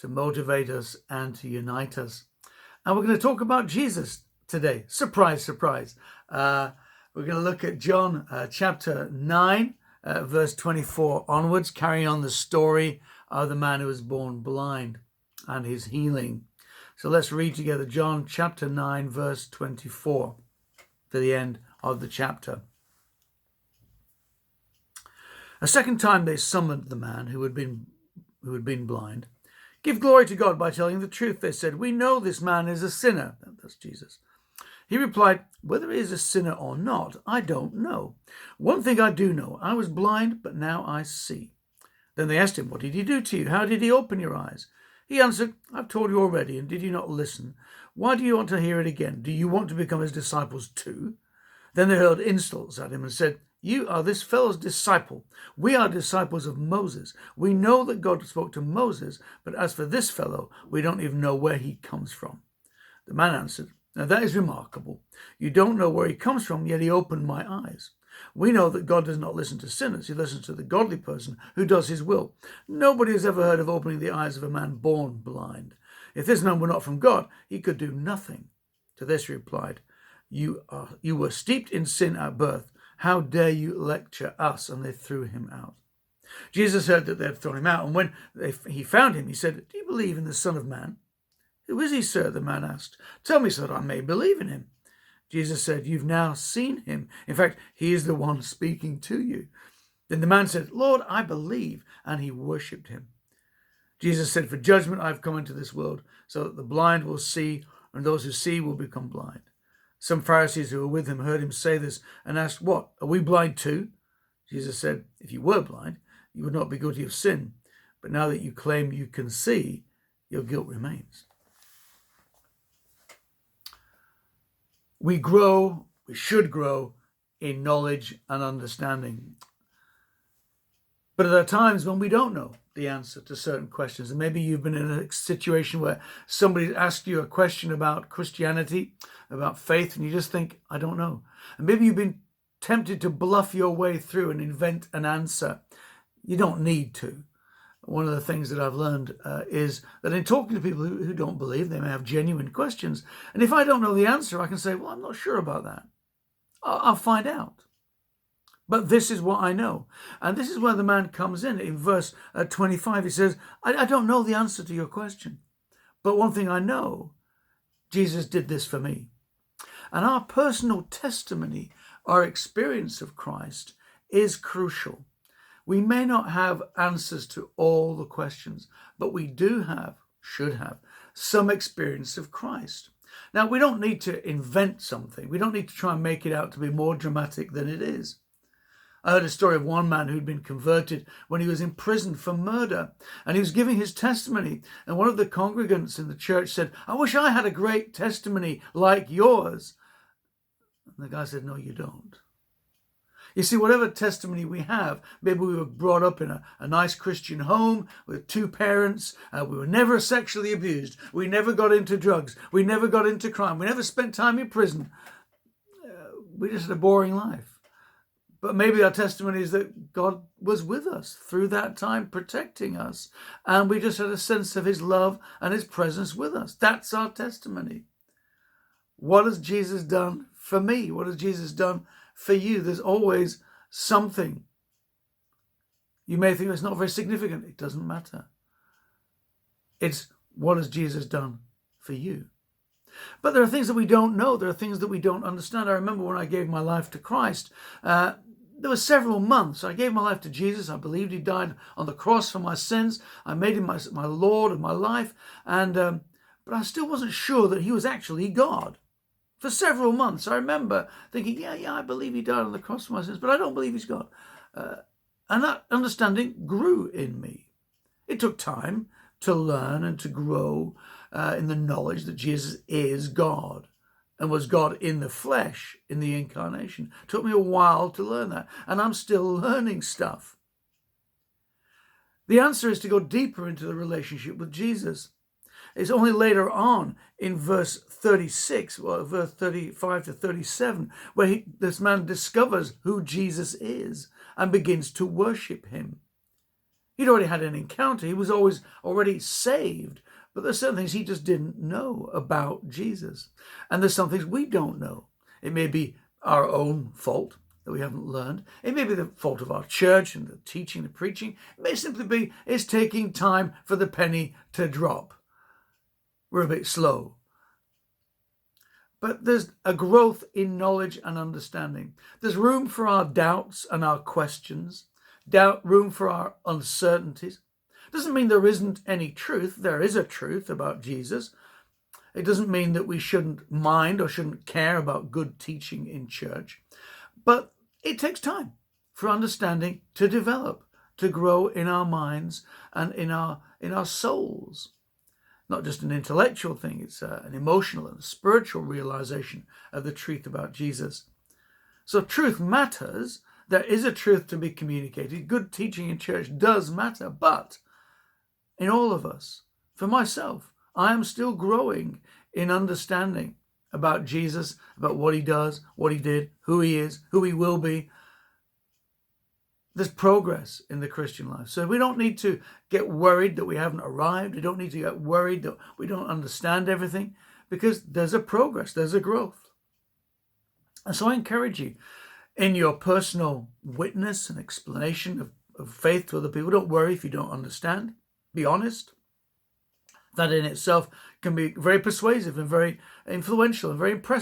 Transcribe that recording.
to motivate us and to unite us. And we're going to talk about Jesus today. Surprise, surprise. We're going to look at John chapter 9, verse 24 onwards, carrying on the story of the man who was born blind and his healing. So let's read together John chapter 9, verse 24 to the end of the chapter. A second time they summoned the man who had been blind. "Give glory to God by telling the truth," they said. "We know this man is a sinner." That's Jesus. He replied, "Whether he is a sinner or not, I don't know. One thing I do know, I was blind, but now I see." Then they asked him, "What did he do to you? How did he open your eyes?" He answered, "I've told you already, and did you not listen? Why do you want to hear it again? Do you want to become his disciples too?" Then they hurled insults at him and said, "You are this fellow's disciple. We are disciples of Moses. We know that God spoke to Moses, but as for this fellow, we don't even know where he comes from." The man answered, "Now that is remarkable. You don't know where he comes from, yet he opened my eyes. We know that God does not listen to sinners. He listens to the godly person who does his will. Nobody has ever heard of opening the eyes of a man born blind. If this man were not from God, he could do nothing." To this he replied, You were steeped in sin at birth. How dare you lecture us?" And they threw him out. Jesus heard that they had thrown him out, and when he found him, he said, "Do you believe in the Son of Man?" "Who is he, sir?" the man asked. "Tell me so that I may believe in him." Jesus said, "You've now seen him. In fact, he is the one speaking to you." Then the man said, "Lord, I believe," and he worshipped him. Jesus said, "For judgment I have come into this world, so that the blind will see, and those who see will become blind." Some Pharisees who were with him heard him say this and asked, "What, are we blind too?" Jesus said, "If you were blind, you would not be guilty of sin. But now that you claim you can see, your guilt remains." We should grow in knowledge and understanding. But there are times when we don't know the answer to certain questions. And maybe you've been in a situation where somebody asked you a question about Christianity, about faith, and you just think, "I don't know." And maybe you've been tempted to bluff your way through and invent an answer. You don't need to. One of the things that I've learned is that in talking to people who don't believe, they may have genuine questions. And if I don't know the answer, I can say, "Well, I'm not sure about that. I'll find out. But this is what I know." And this is where the man comes in verse 25. He says, I don't know the answer to your question. But one thing I know, Jesus did this for me. And our personal testimony, our experience of Christ is crucial. We may not have answers to all the questions, but we should have, some experience of Christ. Now, we don't need to invent something. We don't need to try and make it out to be more dramatic than it is. I heard a story of one man who'd been converted when he was in prison for murder, and he was giving his testimony, and one of the congregants in the church said, "I wish I had a great testimony like yours." And the guy said, "No, you don't." You see, whatever testimony we have, maybe we were brought up in a nice Christian home with two parents, we were never sexually abused, we never got into drugs, we never got into crime, we never spent time in prison, we just had a boring life. But maybe our testimony is that God was with us through that time, protecting us, and we just had a sense of his love and his presence with us. That's our testimony. What has Jesus done for me? What has Jesus done for you? There's always something. You may think it's not very significant. It doesn't matter. It's what has Jesus done for you? But there are things that we don't know. There are things that we don't understand. I remember when I gave my life to Christ, there were several months. I gave my life to Jesus. I believed he died on the cross for my sins. I made him my Lord of my life. But I still wasn't sure that he was actually God. For several months, I remember thinking, yeah, I believe he died on the cross for my sins, but I don't believe he's God. And that understanding grew in me. It took time to learn and to grow in the knowledge that Jesus is God and was God in the flesh, in the incarnation. It took me a while to learn that, and I'm still learning stuff. The answer is to go deeper into the relationship with Jesus. It's only later on in verse 36, or verse 35 to 37, where this man discovers who Jesus is and begins to worship him. He'd already had an encounter. He was already saved. But there's certain things he just didn't know about Jesus. And there's some things we don't know. It may be our own fault that we haven't learned. It may be the fault of our church and the teaching, the preaching. It may simply be it's taking time for the penny to drop. We're a bit slow. But there's a growth in knowledge and understanding. There's room for our doubts and our questions, room for our uncertainties. Doesn't mean there isn't any truth. There is a truth about Jesus. It doesn't mean that we shouldn't mind or shouldn't care about good teaching in church. But it takes time for understanding to develop, to grow in our minds and in our souls. Not just an intellectual thing, it's an emotional and spiritual realization of the truth about Jesus. So truth matters. There is a truth to be communicated. Good teaching in church does matter, but in all of us, for myself, I am still growing in understanding about Jesus, about what he does, what he did, who he is, who he will be. There's progress in the Christian life. So we don't need to get worried that we haven't arrived. We don't need to get worried that we don't understand everything, because there's a progress, there's a growth. And so I encourage you in your personal witness and explanation of faith to other people. Don't worry if you don't understand. Be honest. That in itself can be very persuasive and very influential and very impressive.